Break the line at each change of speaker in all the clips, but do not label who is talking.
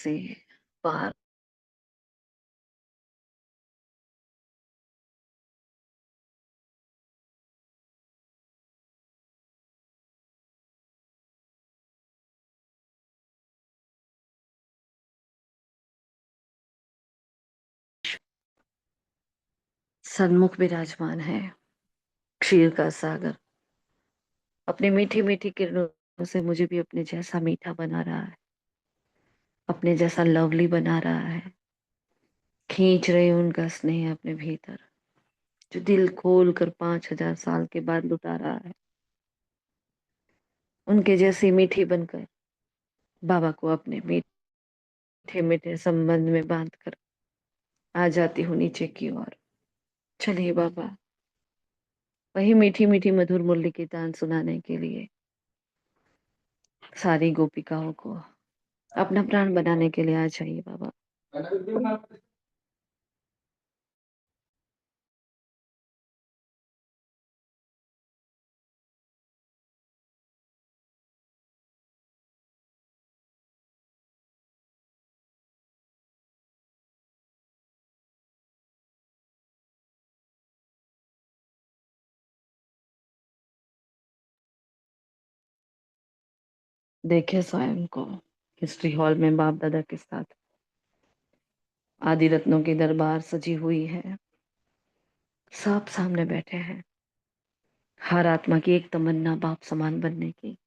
से बाहर सन्मुख विराजमान है क्षीर का सागर। अपनी मीठी मीठी किरणों से मुझे भी अपने जैसा मीठा बना रहा है, अपने जैसा लवली बना रहा है। खींच रही हूं उनका स्नेह अपने भीतर, जो दिल खोल कर 5,000 साल के बाद लुटा रहा है। उनके जैसी मीठी बनकर बाबा को अपने मीठे मीठे संबंध में बांध कर आ जाती हूँ नीचे की ओर। चलिए बाबा, वही मीठी मीठी मधुर मुरली की तान सुनाने के लिए सारी गोपिकाओं को अपना प्राण बनाने के लिए आ जाइए बाबा। देखिए स्वयं को हिस्ट्री हॉल में बाप दादा के साथ आदि रत्नों की दरबार सजी हुई है। सब सामने बैठे हैं। हर आत्मा की एक तमन्ना बाप समान बनने की,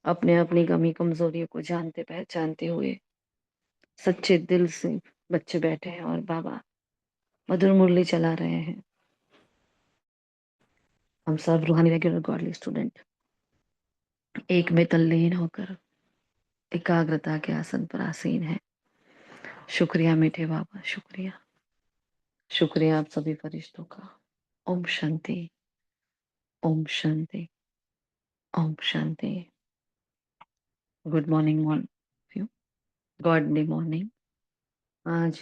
अपने अपनी कमी कमजोरियों को जानते पहचानते हुए सच्चे दिल से बच्चे बैठे हैं और बाबा मधुर मुरली चला रहे हैं। हम सब रूहानी रेगुलर गॉडली स्टूडेंट एक में तल्लीन होकर एकाग्रता के आसन पर आसीन है। शुक्रिया मीठे बाबा, शुक्रिया। शुक्रिया आप सभी फरिश्तों का। ओम शांति, ओम शांति, ओम शांति। Good morning you, godly morning. आज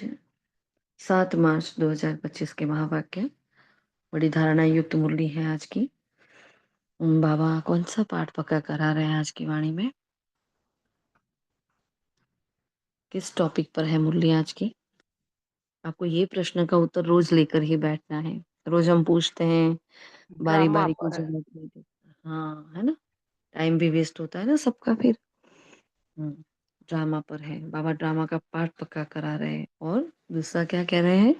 7 मार्च 2025 के महावाक्य बड़ी धारणा युक्त मुरली है आज की। बाबा कौन सा पाठ पक्का करा रहे हैं आज की वाणी में? किस टॉपिक पर है मुरली आज की? आपको ये प्रश्न का उत्तर रोज लेकर ही बैठना है। रोज हम पूछते हैं, बारी
ड्रामा
बारी की
पर है।
जरूरत नहीं देता। हाँ, है ना, टाइम भी वेस्ट होता है ना सबका फिर। हम्म, ड्रामा पर है बाबा, ड्रामा का पाठ पक्का करा रहे हैं। और दूसरा क्या कह रहे हैं?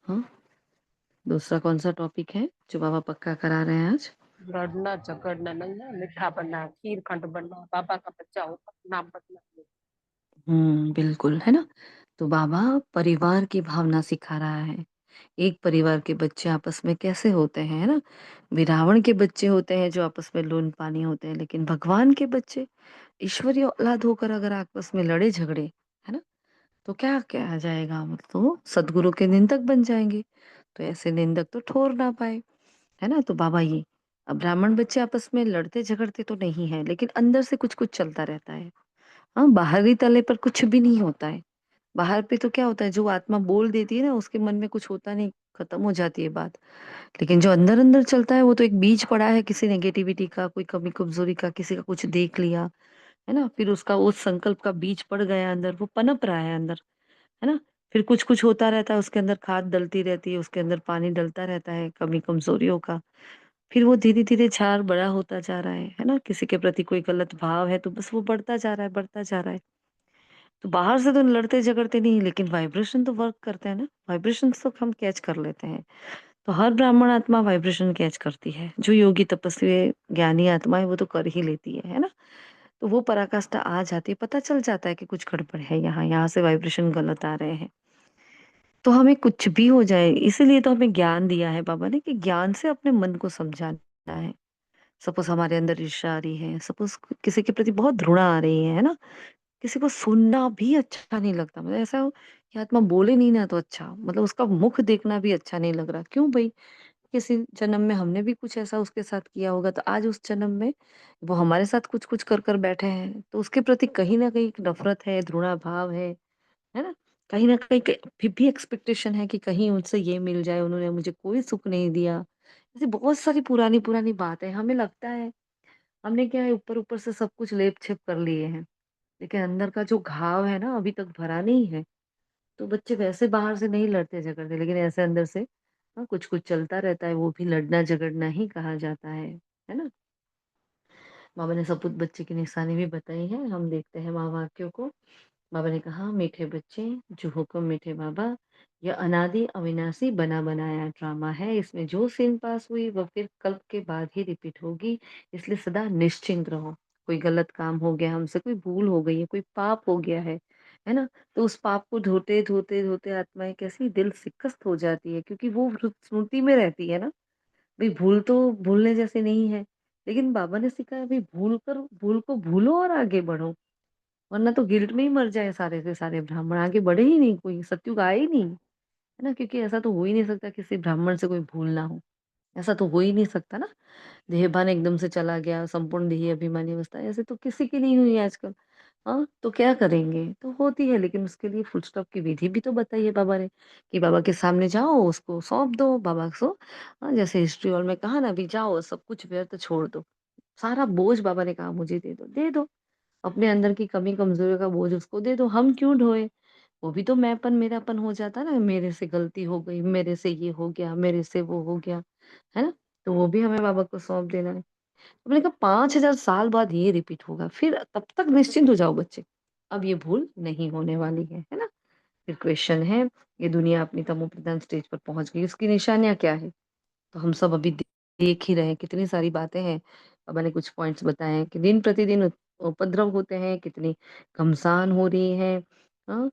हाँ, दूसरा कौन सा टॉपिक है जो बाबा पक्का करा रहे हैं आज?
लड़ना झगड़ना नहीं है, मीठा बनना, खीर खंड बनना, बाबा का बच्चा होकर नाम बदलना।
बिल्कुल, है ना। तो बाबा परिवार की भावना सिखा रहा है। एक परिवार के बच्चे आपस में कैसे होते हैं, है ना। विरावण के बच्चे होते हैं जो आपस में लोन पानी होते हैं, लेकिन भगवान के बच्चे ईश्वरीय औलाद होकर अगर आपस में लड़े झगड़े, है ना, तो क्या क्या जाएगा, मतलब तो सदगुरु के निंदक बन जाएंगे। तो ऐसे निंदक तो ठोर ना पाए, है ना। तो बाबा ये, अब ब्राह्मण बच्चे आपस में लड़ते झगड़ते तो नहीं है, लेकिन अंदर से कुछ कुछ चलता रहता है। हाँ, बाहरी तले पर कुछ भी नहीं होता है। बाहर पे तो क्या होता है, जो आत्मा बोल देती है ना उसके मन में कुछ होता नहीं, खत्म हो जाती है बात। लेकिन जो अंदर अंदर चलता है वो तो एक बीज पड़ा है किसी नेगेटिविटी का, कोई कमी कमजोरी का, किसी का कुछ देख लिया, है ना, फिर उसका उस संकल्प का बीज पड़ गया अंदर, वो पनप रहा है अंदर, है ना। फिर कुछ कुछ होता रहता है, उसके अंदर खाद डलती रहती है, उसके अंदर पानी डलता रहता है कमी कमजोरियों का। फिर वो धीरे धीरे झाड़ बड़ा होता जा रहा है ना। किसी के प्रति कोई गलत भाव है तो बस वो बढ़ता जा रहा है, बढ़ता जा रहा है। तो बाहर से तो लड़ते झगड़ते नहीं, लेकिन वाइब्रेशन तो वर्क करते हैं ना, वाइब्रेशन तो हम कैच कर लेते हैं। तो हर ब्राह्मण आत्मा वाइब्रेशन कैच करती है, जो योगी तपस्वी ज्ञानी आत्मा है वो तो कर ही लेती है ना। तो वो पराकाष्ठा आ जाती है, पता चल जाता है कि कुछ गड़बड़ है, यहाँ यहाँ से वाइब्रेशन गलत आ रहे हैं। तो हमें कुछ भी हो जाए, इसीलिए तो हमें ज्ञान दिया है बाबा ने, कि ज्ञान से अपने मन को समझाना है। सपोज हमारे अंदर ईर्ष्या आ रही है, सपोज किसी के प्रति बहुत घृणा आ रही है ना, किसी को सुनना भी अच्छा नहीं लगता, मतलब ऐसा हो कि आत्मा बोले नहीं ना तो अच्छा, मतलब उसका मुख देखना भी अच्छा नहीं लग रहा। क्यों भाई? किसी जन्म में हमने भी कुछ ऐसा उसके साथ किया होगा, तो आज उस जन्म में वो हमारे साथ कुछ कुछ कर कर बैठे हैं, तो उसके प्रति कहीं ना कहीं एक नफरत है, घृणा भाव है ना। कहीं ना कहीं फिर भी एक्सपेक्टेशन है कि कहीं उनसे ये मिल जाए, उन्होंने मुझे कोई सुख नहीं दिया। ऐसी बहुत सारी पुरानी पुरानी बातें हमें लगता है हमने क्या है ऊपर ऊपर से सब कुछ लेप छेप कर लिए हैं, लेकिन अंदर का जो घाव है ना अभी तक भरा नहीं है। तो बच्चे वैसे बाहर से नहीं लड़ते झगड़ते, लेकिन ऐसे अंदर से कुछ-कुछ चलता रहता है, वो भी लड़ना-झगड़ना ही कहा जाता है ना? बाबा ने सपूत बच्चे की निशानी भी बताई है, हम देखते हैं वहाँ वाक्यों को। बाबा ने कहा, मीठे बच्चे, जो हुक्म मीठे बाबा, यह अनादि अविनाशी बना बनाया ड्रामा है। इसमें जो सीन पास हुई वह फिर कल्प के बाद ही रिपीट होगी, इसलिए सदा निश्चिंत रहो। कोई गलत काम हो गया हमसे, कोई भूल हो गई है, कोई पाप हो गया है ना? तो उस पाप को धोते धोते धोते आत्माएं कैसी दिल शिकस्त हो जाती है, क्योंकि वो स्मृति में रहती है ना। भाई भूल तो भूलने जैसे नहीं है, लेकिन बाबा ने सिखाया भाई भूल को भूलो और आगे बढ़ो, वरना तो गिल्ट में ही मर जाए सारे के सारे ब्राह्मण, आगे बढ़े ही नहीं, कोई सतयुग आए ही नहीं, है ना? क्योंकि ऐसा तो हो ही नहीं सकता किसी ब्राह्मण से कोई भूल ना हो, ऐसा तो हो ही नहीं सकता ना। देहभान एकदम से चला गया, संपूर्ण देही अभिमानी अवस्था, ऐसे तो किसी की नहीं हुई आजकल। हाँ, तो क्या करेंगे? तो होती है, लेकिन उसके लिए फुल स्टॉप की विधि भी तो बताई है बाबा ने, कि बाबा के सामने जाओ, उसको सौंप दो बाबा को। जैसे हिस्ट्री हॉल में कहा ना, अभी जाओ सब कुछ व्यर्थ छोड़ दो, सारा बोझ बाबा ने कहा मुझे दे दो, दे दो। अपने अंदर की कमी कमजोरी का बोझ उसको दे दो, हम क्यों ढोए? वो भी तो मैंपन मेरापन हो जाता ना, मेरे से गलती हो गई, मेरे से ये हो गया, मेरे से वो हो गया, है ना? तो वो भी हमें बाबा को सौंप देना है। तो मैंने कहा 5000 साल बाद ये रिपीट होगा, फिर तब तक निश्चिंत हो जाओ बच्चे, अब ये भूल नहीं होने वाली है ना? फिर क्वेश्चन है, ये दुनिया अपनी तमो प्रधान स्टेज पर पहुंच गई, उसकी निशानियां क्या है? तो हम सब अभी देख ही रहे हैं, कितनी सारी बातें हैं। बाबा ने कुछ पॉइंट्स बताए हैं कि दिन प्रतिदिन उपद्रव होते हैं, कितनी घमसान हो रही है। हाँ,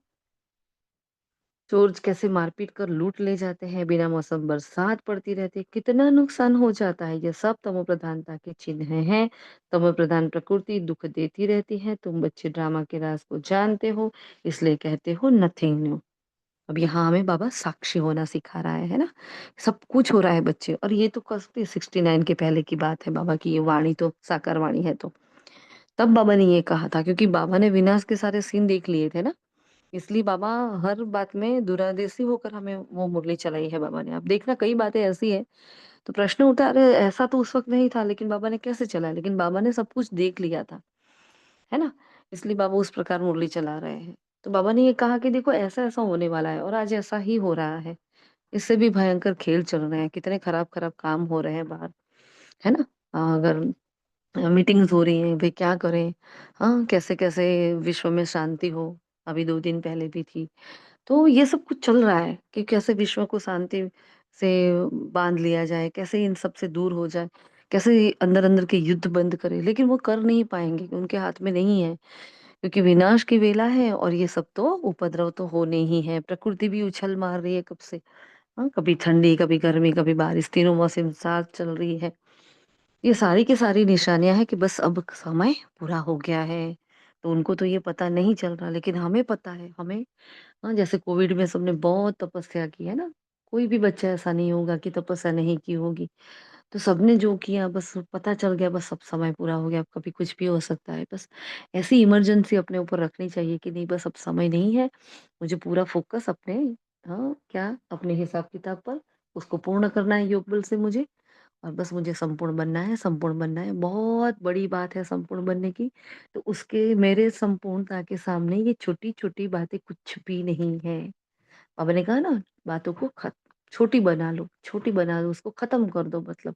चोर कैसे मारपीट कर लूट ले जाते हैं, बिना मौसम बरसात पड़ती रहती है, कितना नुकसान हो जाता है। ये सब तमो प्रधानता के चिन्ह हैं। तमो प्रधान प्रकृति दुख देती रहती है। तुम बच्चे ड्रामा के राज को जानते हो, इसलिए कहते हो नथिंग न्यू। अब यहाँ हमें बाबा साक्षी होना सिखा रहा है ना? सब कुछ हो रहा है बच्चे, और ये तो कब 69 के पहले की बात है, बाबा की ये वाणी तो साकार वाणी है। तो तब बाबा ने ये कहा था, क्योंकि बाबा ने विनाश के सारे सीन देख लिए थे ना, इसलिए बाबा हर बात में दूरदर्शी होकर हमें वो मुरली चलाई है बाबा ने। अब देखना कई बातें ऐसी है, तो प्रश्न उठा, अरे ऐसा तो उस वक्त नहीं था, लेकिन बाबा ने कैसे चलाया? लेकिन बाबा ने सब कुछ देख लिया था, है ना? इसलिए बाबा उस प्रकार मुरली चला रहे हैं। तो बाबा ने ये कहा कि देखो ऐसा ऐसा होने वाला है, और आज ऐसा ही हो रहा है। इससे भी भयंकर खेल चल रहे हैं, कितने खराब-खराब काम हो रहे हैं बाहर, है ना? अगर मीटिंग्स हो रही हैं, भई क्या करें? हाँ, कैसे-कैसे विश्व में शांति हो, अभी 2 दिन पहले भी थी। तो ये सब कुछ चल रहा है कि कैसे विश्व को शांति से बाँध लिया जाए, कैसे इन सब से दूर हो जाए, कैसे अंदर-अंदर के युद्ध बंद करें, लेकिन वो कर नहीं पाएँगे, उनके हाथ में नहीं है। क्योंकि विनाश की बेला है, और ये सब तो उपद्रव तो होने ही हैं, प्रकृति भी उछल मार रही है कब से। कभी ठंडी, कभी गर्मी, कभी बारिश, तीनों मौसम साथ चल रही है। ये सारी की सारी निशानियाँ हैं कि बस अब समय पूरा हो गया है। तो उनको तो ये पता नहीं चल रहा, लेकिन हमें पता है, हमें जैसे कोविड में सबने बहुत तपस्या की है ना, कोई भी बच्चा ऐसा नहीं होगा कि तपस्या नहीं की होगी। तो सबने जो किया बस पता चल गया, बस अब समय पूरा हो गया, अब कभी कुछ भी हो सकता है। बस ऐसी इमरजेंसी अपने ऊपर रखनी चाहिए कि नहीं, बस अब समय नहीं है, मुझे पूरा फ़ोकस अपने क्या अपने हिसाब-किताब पर उसको पूर्ण करना है योग बल से मुझे, और बस मुझे संपूर्ण बनना है, संपूर्ण बनना है। बहुत बड़ी बात है संपूर्ण बनने की, तो उसके मेरे संपूर्णता के सामने ये छोटी-छोटी बातें कुछ भी नहीं है। बाबा ने कहा ना, बातों को छोटी बना लो, उसको खत्म कर दो, मतलब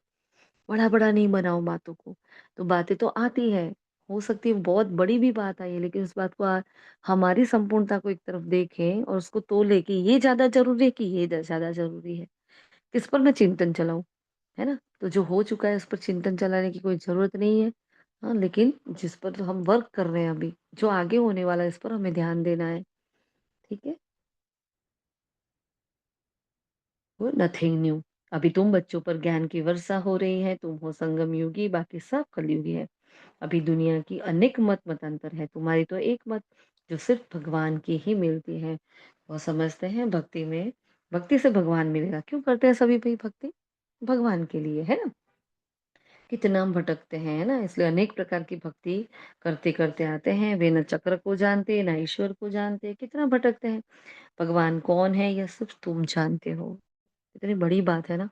बड़ा-बड़ा नहीं बनाओ बातों को। तो बातें तो आती है, हो सकती है बहुत बड़ी भी बात आई है, लेकिन उस बात को हमारी संपूर्णता को एक तरफ देखें और उसको तोलें कि ये ज़्यादा ज़रूरी है कि ये ज़्यादा ज़रूरी है। किस पर मैं चिंतन चलाऊँ, है ना? तो जो हो चुका है उस पर चिंतन चलाने की कोई ज़रूरत नहीं है। लेकिन जिस पर हम वर्क कर रहे हैं अभी, जो आगे होने वाला है, इस पर हमें ध्यान देना है, ठीक है? वो नथिंग न्यू। अभी तुम बच्चों पर ज्ञान की वर्षा हो रही है, तुम हो संगम युगी, बाकी सब कलयुगी है। अभी दुनिया की अनेक मतांतर है, तुम्हारी तो एक मत जो सिर्फ भगवान की ही मिलती है। वो समझते हैं भक्ति से भगवान मिलेगा। क्यों करते हैं सभी भाई भक्ति? भगवान के लिए, है ना? कितना हम भटकते हैं, है ना? इसलिए अनेक प्रकार की भक्ति करते-करते आते हैं, वे ना चक्र को जानते, ना ईश्वर को जानते, कितना भटकते हैं। भगवान कौन है यह सिर्फ तुम जानते हो। इतनी बड़ी बात है ना।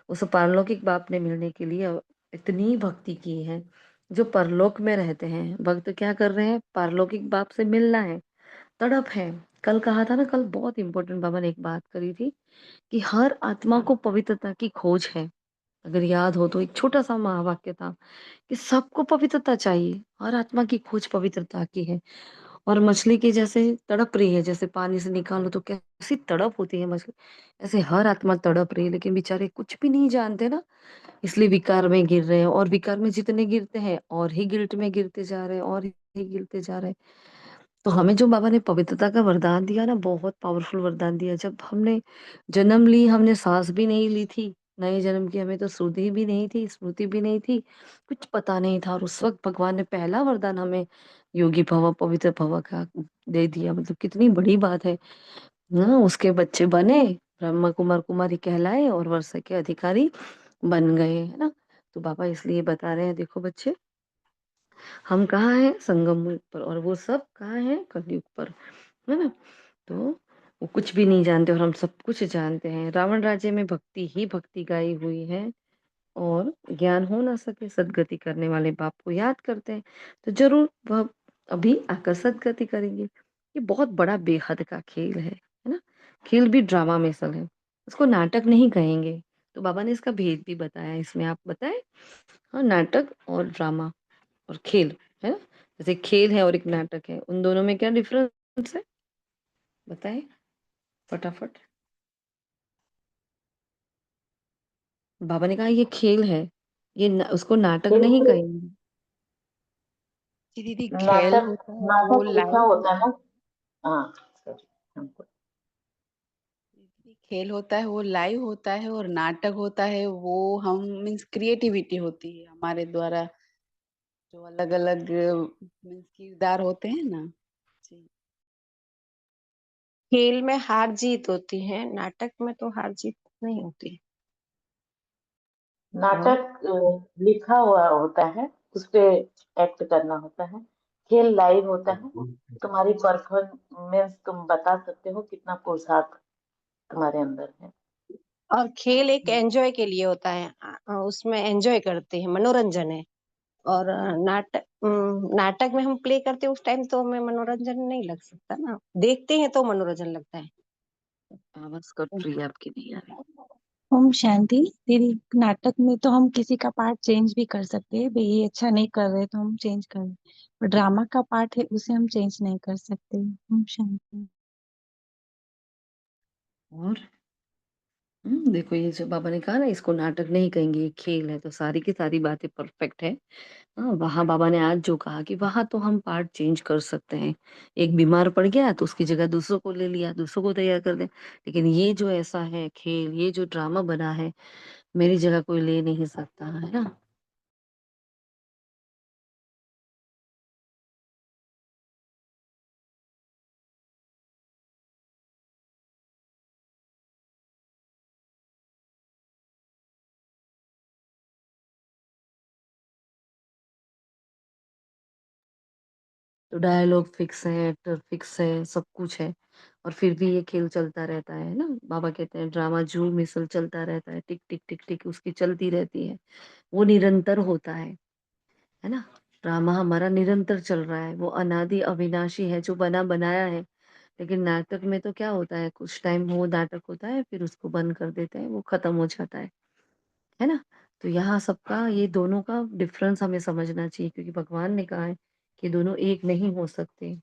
उस पारलौकिक बाप ने मिलने के लिए इतनी भक्ति की है, जो परलोक में रहते हैं, भक्त क्या कर रहे हैं? पारलौकिक बाप से मिलना है, तड़प है। कल कहा था ना, कल बहुत इम्पोर्टेंट बाबा ने एक बात करी थी कि हर आत्मा को पवित्रता की खोज है। अगर याद हो तो एक छोटा-सा महावाक्य था कि सबको पवित्रता चाहिए, हर आत्मा की खोज पवित्रता की है। और मछली की जैसे तड़प रही है, जैसे पानी से निकालो तो कैसी तड़प होती है मछली, ऐसे हर आत्मा तड़प रही है, लेकिन बेचारे कुछ भी नहीं जानते ना, इसलिए विकार में गिर रहे हैं और विकार में जितने गिरते हैं और ही गिल्ट में गिरते जा रहे हैं और ही गिरते जा रहे हैं। तो हमें जो बाबा ने पवित्रता का वरदान दिया ना, बहुत पावरफुल वरदान दिया। जब हमने जन्म ली, हमने साँस भी नहीं ली थी, नए जन्म की हमें तो सुधि भी नहीं थी, स्मृति भी नहीं थी, कुछ पता नहीं था और उस वक़्त भगवान ने पहला वरदान हमें योगी भव, पवित्र भव का दे दिया। मतलब कितनी बड़ी बात है। ना उसके बच्चे बने, ब्रह्मा कुमार कुमारी कहलाए और वर्षा के अधिकारी बन गए, है ना? तो बाबा इसलिए बता रहे हैं, देखो बच्चे, हम कहाँ हैं? संगम युग पर और वो सब कहाँ हैं? कलयुग पर, है ना? तो वो कुछ भी नहीं जानते और हम सब कुछ जानते हैं। रावण राज्य में भक्ति ही भक्ति गाई हुई है और ज्ञान हो ना सके, सद्गति करने वाले बाप को याद करते हैं, तो ज़रूर वह अभी आकर सद्गति करेंगे। ये बहुत बड़ा बेहद का खेल है ना? खेल भी ड्रामा में सल है, उसको नाटक नहीं कहेंगे। तो बाबा ने इसका भेद भी बताया इसमें, आप बताएँ? हाँ, नाटक और ड्रामा और खेल, है ना? जैसे खेल है और एक नाटक है, उन दोनों में क्या डिफरेंस है? बताएँ फटाफट। बाबा ने कहा ये खेल है, ये न उसको नाटक
खेल
नहीं
से
कहेंगे।
जी दीदी, खेल
नाटक,
होता है वो
नाटक लिखा
लाइव
होता है ना। हाँ, सॉरी, हमको
दीदी, खेल होता है वो लाइव होता है, और नाटक होता है वो हम मीन्स क्रिएटिविटी होती है हमारे द्वारा, जो अलग अलग मीन्स किरदार होते हैं ना। जी।
खेल में हार जीत होती है, नाटक में तो हार जीत नहीं होती।
और
नाटक लिखा हुआ होता है, उस पे एक्ट करना होता है। खेल लाइव होता है, तुम्हारी परफॉर्मेंस तुम बता सकते हो कितना पुरुषार्थ तुम्हारे अंदर है।
और खेल एक एंजॉय के लिए होता है, उसमें एंजॉय करते हैं, मनोरंजन है। और नाटक में हम प्ले करते हैं, उस टाइम तो हमें मनोरंजन नहीं लग सकता ना, देखते हैं तो मनोरंजन लगता है।
आवाज़ कट रही है आपकी, नहीं आ रही।
ओम शांति। दीदी, नाटक में तो हम किसी का पार्ट चेंज भी कर सकते हैं, भाई ये अच्छा नहीं कर रहे तो हम चेंज कर रहे, पर ड्रामा का पार्ट है उसे हम चेंज नहीं कर सकते। ओम शांति।
और देखो ये जो बाबा ने कहा ना, इसको नाटक नहीं कहेंगे, ये खेल है, तो सारी की सारी बातें परफेक्ट है। हाँ, वहाँ बाबा ने आज जो कहा कि वहाँ तो हम पार्ट चेंज कर सकते हैं। एक बीमार पड़ गया तो उसकी जगह दूसरों को ले लिया, दूसरों को तैयार कर दें। लेकिन ये जो ऐसा है खेल, ये जो ड्रामा बना है, मेरी जगह कोई ले नहीं सकता, है ना? तो डायलॉग फिक्स है, एक्टर फिक्स है, सब कुछ है और फिर भी ये खेल चलता रहता है ना? बाबा कहते हैं ड्रामा जुए मिसल चलता रहता है, टिक, टिक, टिक, टिक उसकी चलती रहती है। वो निरंतर होता है ना? ड्रामा हमारा निरंतर चल रहा है, वो अनादि अविनाशी है जो बना बनाया है। लेकिन नाटक में तो क्या होता है, कुछ टाइम वो नाटक होता है, फिर उसको बंद कर देते हैं, वो खत्म हो जाता है ना? तो यहाँ सबका ये दोनों का डिफरेंस हमें समझना चाहिए क्योंकि भगवान ने कहा है कि दोनों एक नहीं हो सकते।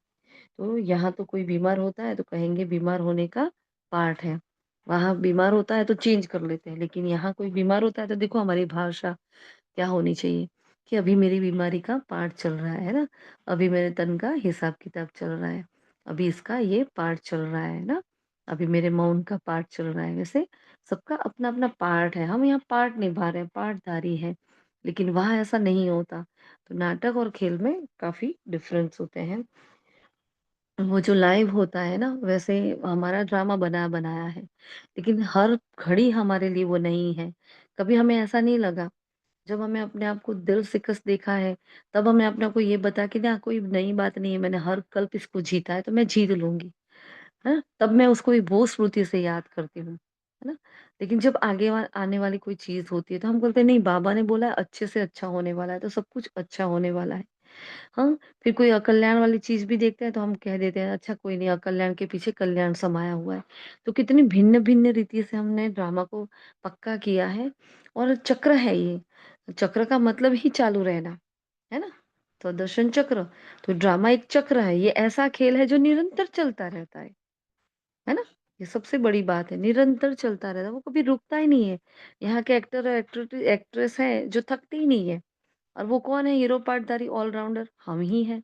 तो यहाँ तो कोई बीमार होता है तो कहेंगे बीमार होने का पार्ट है। वहाँ बीमार होता है तो चेंज कर लेते हैं, लेकिन यहाँ कोई बीमार होता है तो देखो हमारी भाषा क्या होनी चाहिए कि अभी मेरी बीमारी का पार्ट चल रहा है ना, अभी मेरे तन का हिसाब-किताब चल रहा है, अभी इसका ये पार्ट चल रहा है ना, अभी मेरे मौन का पार्ट चल रहा है। वैसे सबका अपना-अपना पार्ट है, हम यहाँ पार्ट निभा रहे हैं, पार्टधारी हैं, लेकिन वहाँ ऐसा नहीं होता। तो नाटक और खेल में काफ़ी डिफरेंस होते हैं। वो जो लाइव होता है ना, वैसे हमारा ड्रामा बना बनाया है, लेकिन हर घड़ी हमारे लिए वो नहीं है। कभी हमें ऐसा नहीं लगा, जब हमें अपने आप को दिल से कस देखा है, तब हमें अपने आप को ये बता कि ना कोई नई बात नहीं है, मैंने हर कल्प इसको जीता है, तो मैं जीत लूँगी, है ना? तब मैं उसको वो स्मृति से याद करती हूँ। है ना? लेकिन जब आगे आने वाली कोई चीज़ होती है तो हम बोलते हैं नहीं बाबा ने बोला है अच्छे से अच्छा होने वाला है, तो सब कुछ अच्छा होने वाला है। हाँ, फिर कोई अकल्याण वाली चीज़ भी देखते हैं तो हम कह देते हैं अच्छा कोई नहीं अकल्याण के पीछे कल्याण समाया हुआ है। तो कितनी भिन्न-भिन्न रीति से हमने ड्रामा को पक्का किया है और चक्र है ये। चक्र का मतलब ही चालू रहना, है ना? तो दर्शन चक्र, तो ड्रामा एक चक्र है, ये ऐसा खेल है जो निरंतर चलता रहता है ना? ये सबसे बड़ी बात है, निरंतर चलता रहता है, वो कभी रुकता ही नहीं है। यहाँ के एक्टर और एक्ट्रेस हैं जो थकते ही नहीं है। और वो कौन है हीरो पार्टधारी ऑलराउंडर? हम ही हैं।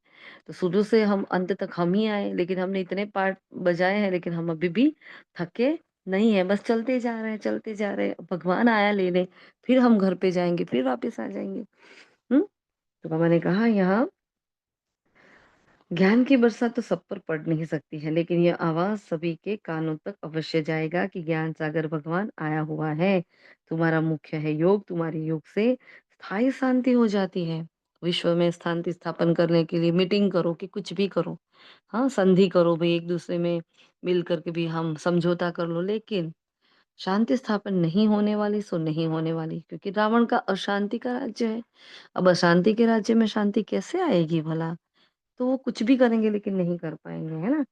तो शुरू से हम अंत तक हम ही आए, लेकिन हमने इतने पार्ट बजाए हैं, लेकिन हम अभी भी थके नहीं हैं, बस चलते जा रहे हैं, चलते जा रहे हैं। भगवान आया लेने, फिर हम घर पे जाएँगे, फिर वापस आ जाएँगे। हुँ? तो बाबा ने कहा यहाँ ज्ञान की बरसात तो सब पर पड़ नहीं सकती है, लेकिन यह आवाज़ सभी के कानों तक अवश्य जाएगा कि ज्ञान सागर भगवान आया हुआ है। तुम्हारा मुख्य है योग, तुम्हारे योग से स्थायी शांति हो जाती है। विश्व में शांति स्थापन करने के लिए मीटिंग करो कि कुछ भी करो, हाँ, संधि करो भई एक-दूसरे में मिल कर के भी हम समझौता कर लो, लेकिन शांति स्थापन नहीं होने वाली सो नहीं होने वाली क्योंकि रावण का अशांति का राज्य है। अब अशांति के राज्य में शांति कैसे आएगी भला? तो वो कुछ भी करेंगे लेकिन नहीं कर पाएँगे, है ना?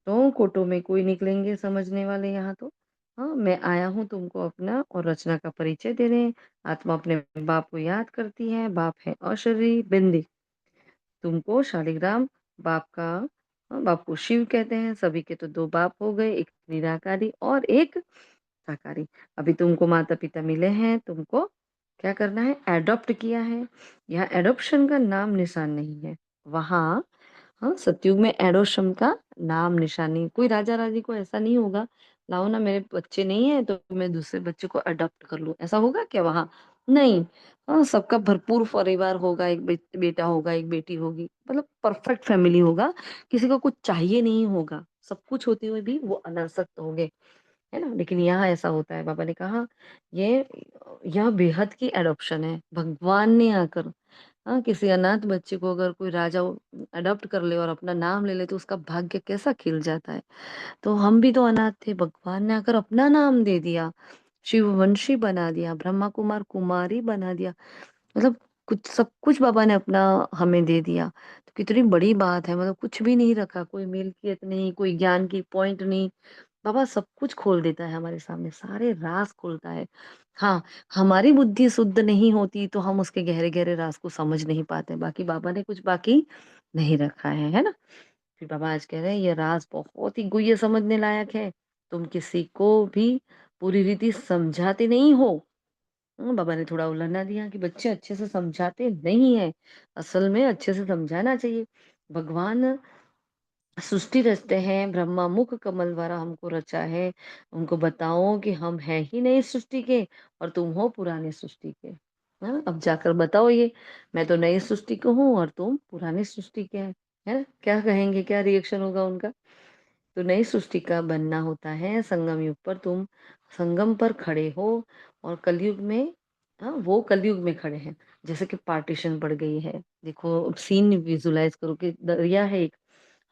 तो कोटों में कोई निकलेंगे समझने वाले यहाँ तो। हाँ, मैं आया हूँ तुमको अपना और रचना का परिचय देने। आत्मा अपने बाप को याद करती है, बाप है अशरीरी बिंदी। तुमको शालिग्राम बाप का बाप को शिव कहते हैं, सभी के तो 2 बाप हो गए, एक निराकारी और एक साकारी। अभी तुमको माता-पिता मिले हैं, तुमको क्या करना है? एडॉप्ट किया है। यहाँ एडॉप्शन का नाम-निशान नहीं है। वहाँ हाँ, सतयुग में एडोशम का नाम निशानी कोई राजा-रानी को ऐसा नहीं होगा, लाओ ना मेरे बच्चे नहीं है तो मैं दूसरे बच्चे को अडॉप्ट कर लूँ, ऐसा होगा क्या वहाँ? नहीं। हाँ, सबका भरपूर परिवार होगा, एक बेटा होगा, एक बेटी होगी, मतलब परफेक्ट फैमिली होगा, किसी को कुछ चाहिए नहीं होगा, सब कुछ होते हुए भी वो अनासक्त होंगे, है ना? लेकिन यहाँ ऐसा होता है, बाबा ने कहा ये यह बेहद की एडॉप्शन है, भगवान ने आकर हाँ, किसी अनाथ बच्चे को अगर कोई राजा अडॉप्ट कर ले और अपना नाम ले ले तो उसका भाग्य कैसा खिल जाता है। तो हम भी तो अनाथ थे, भगवान ने आकर अपना नाम दे दिया, शिववंशी बना दिया, ब्रह्मा कुमार कुमारी बना दिया। मतलब कुछ सब कुछ बाबा ने अपना हमें दे दिया। तो कितनी बड़ी बात है मतलब कुछ भी नहीं रखा, कोई मिल्कियत नहीं, कोई ज्ञान की पॉइंट नहीं। बाबा सब कुछ खोल देता है हमारे सामने, सारे राज़ खोलता है। हाँ, हमारी बुद्धि शुद्ध नहीं होती तो हम उसके गहरे-गहरे राज़ को समझ नहीं पाते। बाकी बाबा ने कुछ बाकी नहीं रखा है ना? फिर बाबा आज कह रहे हैं ये राज़ बहुत ही गुह्य समझने लायक है। तुम किसी को भी पूरी रीति समझाते नहीं हो। बाबा ने थोड़ा उलाहना दिया कि बच्चे अच्छे से समझाते नहीं हैं। असल में अच्छे से समझाना चाहिए। भगवान सृष्टि रचते हैं, ब्रह्मा मुख कमल द्वारा हमको रचा है। उनको बताओ कि हम हैं ही नई सृष्टि के और तुम हो पुरानी सृष्टि के। हाँ, अब जाकर बताओ ये, मैं तो नई सृष्टि के हूँ और तुम पुरानी सृष्टि के हैं। है ना? क्या कहेंगे, क्या रिएक्शन होगा उनका? तो नई सृष्टि का बनना होता है संगम युग पर तुम संगम पर खड़े हो और कलयुग में हाँ, वो कलयुग में खड़े हैं। जैसे कि पार्टीशन पड़ गई है। देखो सीन विजुलाइज़ करो कि दरिया है एक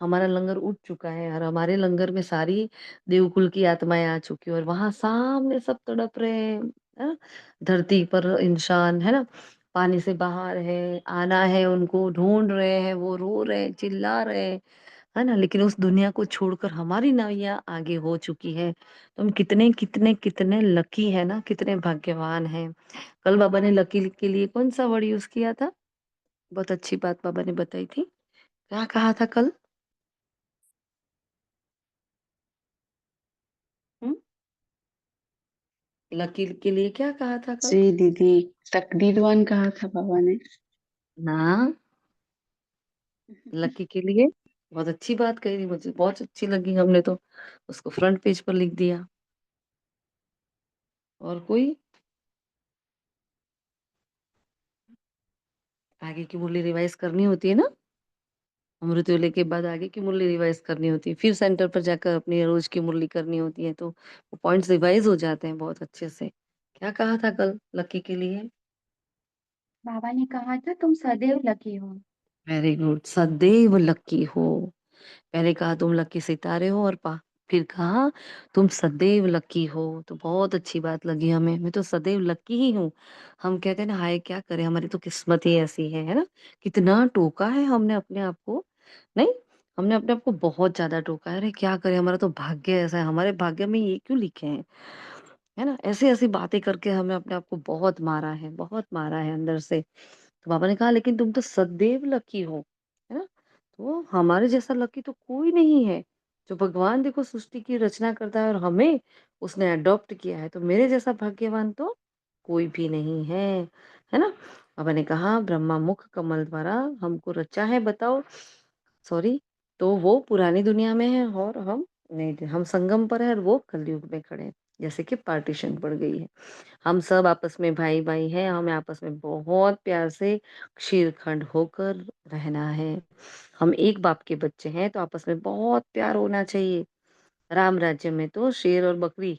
हमारा लंगर उठ चुका है और हमारे लंगर में सारी देवकुल की आत्माएँ आ चुकी हैं और वहाँ सामने सब तड़प रहे हैं, है ना? धरती पर इंसान, है ना? पानी से बाहर है, आना है उनको, ढूँढ रहे हैं, वो रो रहे हैं, चिल्ला रहे हैं, है ना? लेकिन उस दुनिया को छोड़कर हमारी नावियाँ आगे हो चुकी है। तो हम कितने, कितने, कितने लकी हैं ना, कितने भाग्यवान हैं। कल बाबा ने लकी के लिए कौन-सा वर्ड यूज़ किया था? बहुत अच्छी बात बाबा ने बताई थी। क्या कहा था कल? हुँ? लकी के लिए क्या कहा था कल?
जी दीदी, तकदीरवान कहा था बाबा ने।
ना, लकी के लिए बहुत अच्छी बात कही थी मुझे, बहुत अच्छी लगी हमने तो उसको फ्रंट पेज पर लिख दिया। और कोई? आगे की मुरली रिवाइज़ करनी होती है ना? अमृत वेले के बाद आगे की मुरली रिवाइज़ करनी होती है। फिर सेंटर पर जाकर अपनी रोज़ की मुरली करनी होती है, तो वो पॉइंट्स रिवाइज़ हो जाते हैं बहुत अच्छे से। क्या कहा था कल लकी के लिए?
बाबा ने कहा था तुम सदैव लकी हो।
वेरी गुड, सदैव लकी हो। पहले कहा तुम लकी सितारे हो और फिर कहा तुम सदैव लकी हो। तो बहुत अच्छी बात लगी हमें, मैं तो सदैव लकी ही हूँ। हम कहते हैं ना, हाय क्या करें, हमारी तो किस्मत ही ऐसी है ना? कितना टोका है हमने अपने आप को, नहीं? हमने अपने आप को बहुत ज्यादा टोका है, अरे क्या करें, हमारा तो भाग्य ऐसा है, हमारे भाग्य में ये क्यों लिखे हैं, है ना? ऐसी ऐसी बातें करके हमें अपने आप को बहुत मारा है अंदर से। तो पापा ने कहा लेकिन तुम तो सदैव लकी हो, है ना? तो हमारे जैसा लकी तो कोई नहीं है। जो भगवान देखो सृष्टि की रचना करता है और हमें उसने अडॉप्ट किया है, तो मेरे जैसा भाग्यवान तो कोई भी नहीं है ना? पापा ने कहा ब्रह्मा मुख कमल द्वारा हमको रचा है, बताओ। सॉरी, तो वो पुरानी दुनिया में है और हम नहीं, हम संगम पर है और वो कलयुग में खड़े हैं। जैसे कि पार्टीशन पड़ गई है, हम सब आपस में भाई भाई हैं, हमें आपस में बहुत प्यार से क्षीरखंड होकर रहना है। हम एक बाप के बच्चे हैं, तो आपस में बहुत प्यार होना चाहिए। राम राज्य में तो शेर और बकरी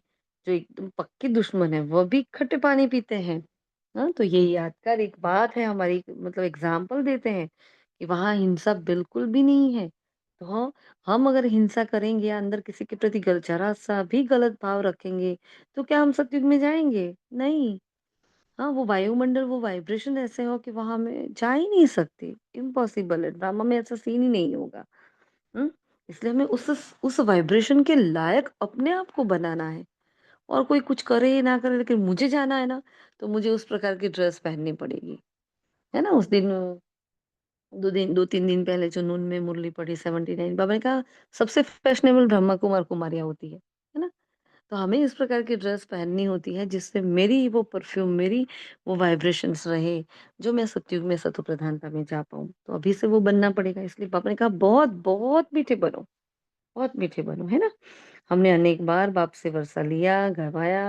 जो एकदम पक्के दुश्मन है, वो भी खट्टे पानी पीते हैं। हाँ, तो ये यादगार एक बात है हमारी, मतलब एग्जाम्पल देते हैं कि वहाँ हिंसा बिल्कुल भी नहीं है। तो हाँ, हम अगर हिंसा करेंगे या अंदर किसी के प्रति जरा सा भी गलत भाव रखेंगे, तो क्या हम सतयुग में जाएंगे? नहीं। हाँ, वो वायुमंडल, वो वाइब्रेशन ऐसे हो कि वहां में जा ही नहीं सकते, इम्पॉसिबल है, ड्रामा में ऐसा सीन ही नहीं होगा। हम्म, इसलिए हमें उस वाइब्रेशन के लायक अपने आप को बनाना है। और कोई कुछ करे या ना करे, लेकिन मुझे जाना है ना, तो मुझे उस प्रकार की ड्रेस पहननी पड़ेगी, है ना? उस दिन 2-3 दिन पहले जो नून में मुरली पड़ी 79, बाबा ने कहा सबसे फैशनेबल ब्रह्मा कुमार कुमारियाँ होती है ना? तो हमें इस प्रकार की ड्रेस पहननी होती है जिससे मेरी वो परफ्यूम, मेरी वो वाइब्रेशंस रहे, जो मैं सतयुग में सतो प्रधानता में जा पाऊँ। तो अभी से वो बनना पड़ेगा, इसलिए पापा ने कहा बहुत बहुत मीठे बनो, बहुत मीठे बनो, है ना? हमने अनेक बार बाप से वर्षा लिया, गवाया,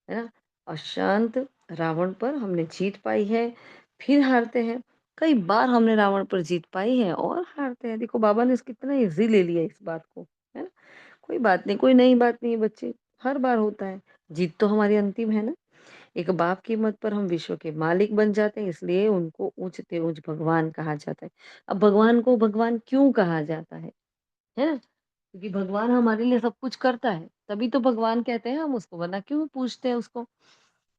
है ना? अशांत रावण पर हमने जीत पाई है, फिर हारते हैं। कई बार हमने रावण पर जीत पाई है और हारते हैं। देखो बाबा ने कितना इजी ले लिया इस बात को, है ना? कोई बात नहीं, कोई नई बात नहीं है बच्चे, हर बार होता है। जीत तो हमारी अंतिम है ना? एक बाप की मत पर हम विश्व के मालिक बन जाते हैं, इसलिए उनको ऊंचते ऊंच भगवान कहा जाता है। अब भगवान को भगवान क्यों कहा जाता है ना? क्योंकि भगवान हमारे लिए सब कुछ करता है, तभी तो भगवान कहते हैं हम उसको, वरना क्यों पूछते हैं उसको?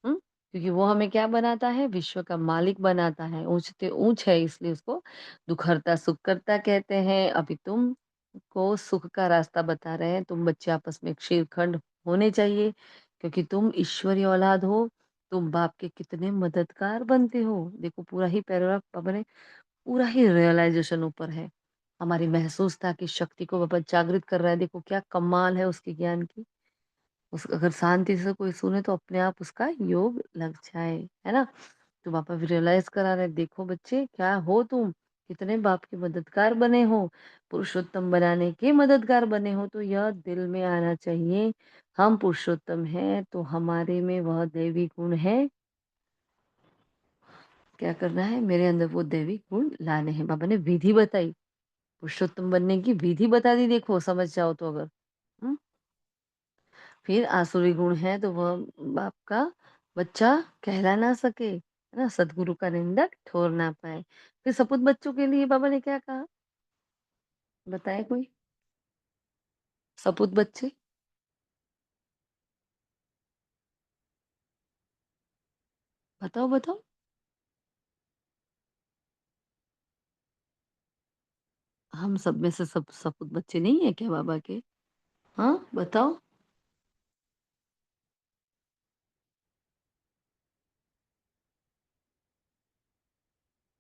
हुँ? क्योंकि वो हमें क्या बनाता है? विश्व का मालिक बनाता है, ऊँचते ऊँच है, इसलिए उसको दुखहर्ता सुखकर्ता कहते हैं। अभी तुमको सुख का रास्ता बता रहे हैं, तुम बच्चे आपस में क्षीरखंड होने चाहिए, क्योंकि तुम ईश्वरीय औलाद हो, तुम बाप के कितने मददगार बनते हो। देखो पूरा ही पैराग्राफ बाबा ने, पूरा ही रियलाइज़ेशन ऊपर है। हमारी महसूसता की शक्ति को बाबा जागृत कर रहा है, देखो क्या कमाल है उसके ज्ञान की। उस अगर शांति से कोई सुने तो अपने आप उसका योग लग जाए, है ना? तो पापा भी रियलाइज करा रहे, देखो बच्चे क्या हो तुम, कितने बाप के मददगार बने हो, पुरुषोत्तम बनाने के मददगार बने हो। तो यह दिल में आना चाहिए, हम पुरुषोत्तम हैं तो हमारे में वह दैवी गुण है। क्या करना है? मेरे अंदर वो दैवी गुण लाने हैं। बाबा ने विधि बताई, पुरुषोत्तम बनने की विधि बता दी, देखो समझ जाओ तो अगर। हम्म? फिर आसुरी गुण है तो वह बाप का बच्चा कहला ना सके, है ना? सदगुरु का निंदक ठोर ना पाए। फिर सपूत बच्चों के लिए बाबा ने क्या कहा, बताए कोई? सपूत बच्चे, बताओ बताओ। हम सब में से सब सपूत बच्चे नहीं है क्या बाबा के? हाँ बताओ।